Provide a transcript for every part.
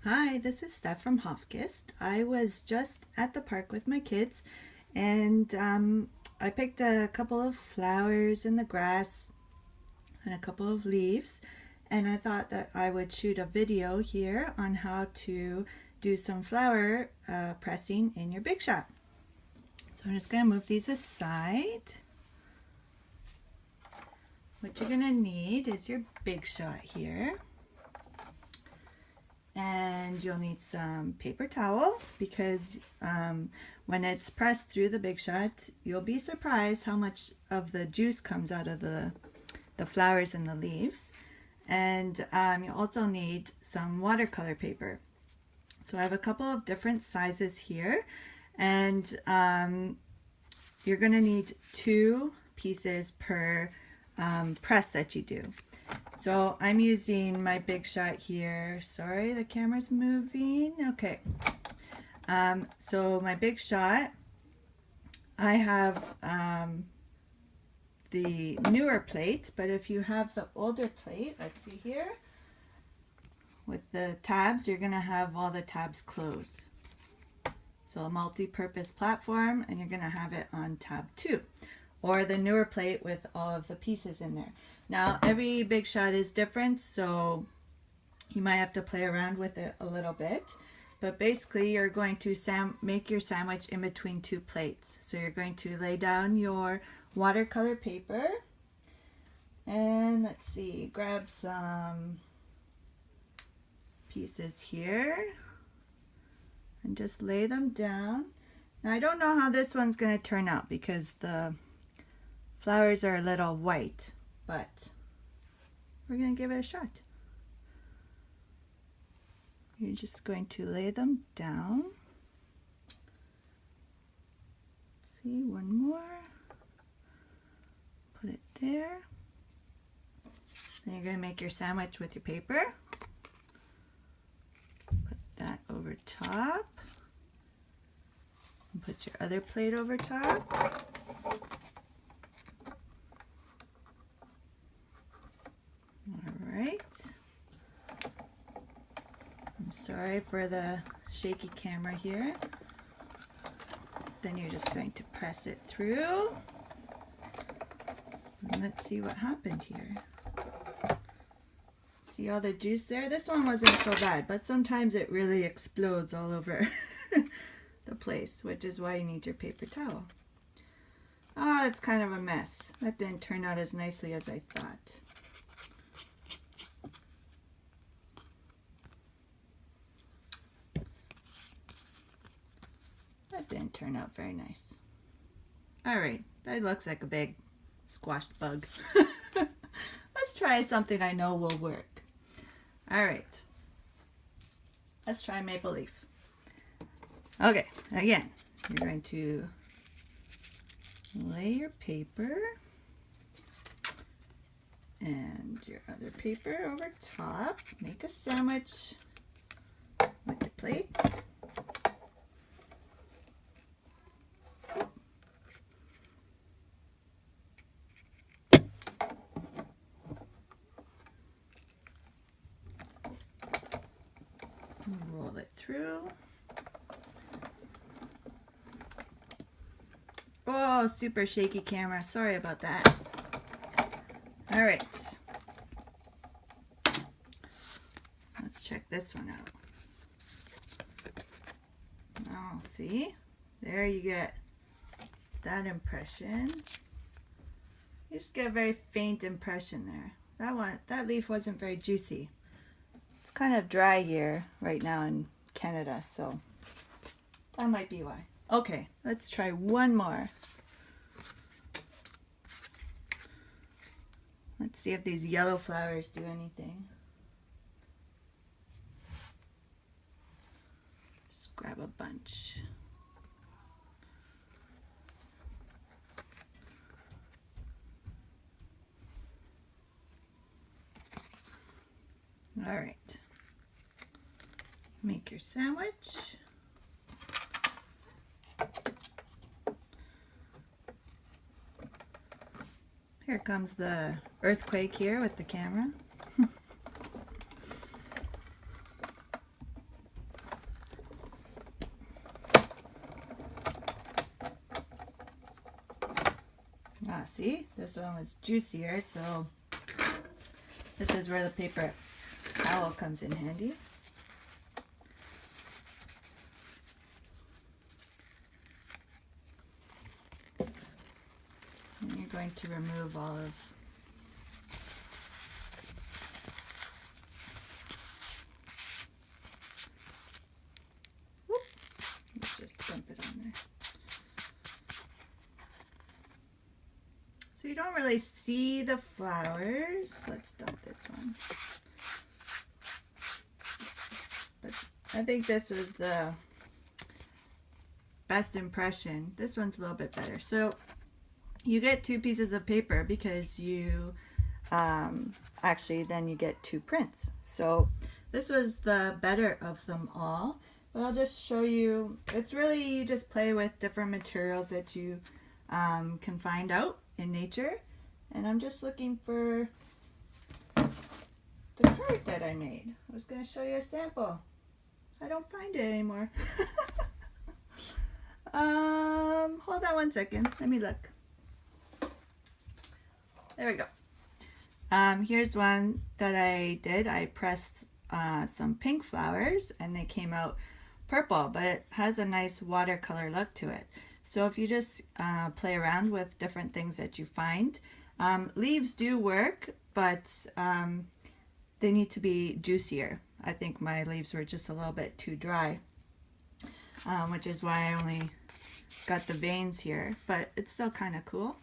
Hi, this is Steph from Hofkissed. I was just at the park with my kids and I picked a couple of flowers in the grass and a couple of leaves, and I thought that I would shoot a video here on how to do some flower pressing in your Big Shot. So I'm just going to move these aside. What you're going to need is your Big Shot here. And you'll need some paper towel because when it's pressed through the Big Shot, you'll be surprised how much of the juice comes out of the flowers and the leaves. And you also need some watercolor paper. So I have a couple of different sizes here, and you're going to need 2 pieces per press that you do. So I'm using my Big Shot here. Sorry, the camera's moving. Okay. So my Big Shot, I have the newer plate, but if you have the older plate, let's see here, with the tabs, you're going to have all the tabs closed. So a multi-purpose platform, and you're going to have it on tab 2, or the newer plate with all of the pieces in there. Now every Big Shot is different, so you might have to play around with it a little bit, but basically you're going to make your sandwich in between 2 plates. So you're going to lay down your watercolor paper, and let's see, grab some pieces here and just lay them down. Now I don't know how this one's going to turn out because the flowers are a little white, but we're going to give it a shot. You're just going to lay them down. See, one more. Put it there. Then you're going to make your sandwich with your paper. Put that over top. And put your other plate over top. Alright. I'm sorry for the shaky camera here. Then you're just going to press it through. And let's see what happened here. See all the juice there? This one wasn't so bad, but sometimes it really explodes all over the place, which is why you need your paper towel. Oh, that's kind of a mess. That didn't turn out as nicely as I thought. That didn't turn out very nice. Alright, that looks like a big squashed bug. Let's try something I know will work. Alright, let's try maple leaf. Okay, again, you're going to lay your paper and your other paper over top. Make a sandwich with your plate. Roll it through. Oh, super shaky camera. Sorry about that. All right. Let's check this one out. Oh, see? There you get that impression. You just get a very faint impression there. That leaf wasn't very juicy. It's kind of dry here right now in Canada, so that might be why. Okay, let's try one more. Let's see if these yellow flowers do anything. Just grab a bunch. All right. Make your sandwich. Here comes the earthquake here with the camera. See, this one was juicier, so this is where the paper towel comes in handy. And you're going to remove all of let's just dump it on there. So you don't really see the flowers. Let's dump this one. But I think this was the best impression. This one's a little bit better. So you get 2 pieces of paper because you actually then you get 2 prints. So this was the better of them all. But I'll just show you. It's really, you just play with different materials that you can find out in nature. And I'm just looking for the card that I made. I was going to show you a sample. I don't find it anymore. Hold on one second. Let me look. There we go. Here's one that I did. I pressed some pink flowers and they came out purple, but it has a nice watercolor look to it. So if you just play around with different things that you find, leaves do work, but they need to be juicier. I think my leaves were just a little bit too dry, which is why I only got the veins here, but it's still kind of cool.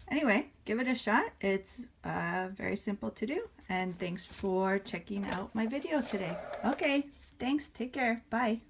Anyway, give it a shot. It's very simple to do, and thanks for checking out my video today. Okay, thanks. Take care. Bye.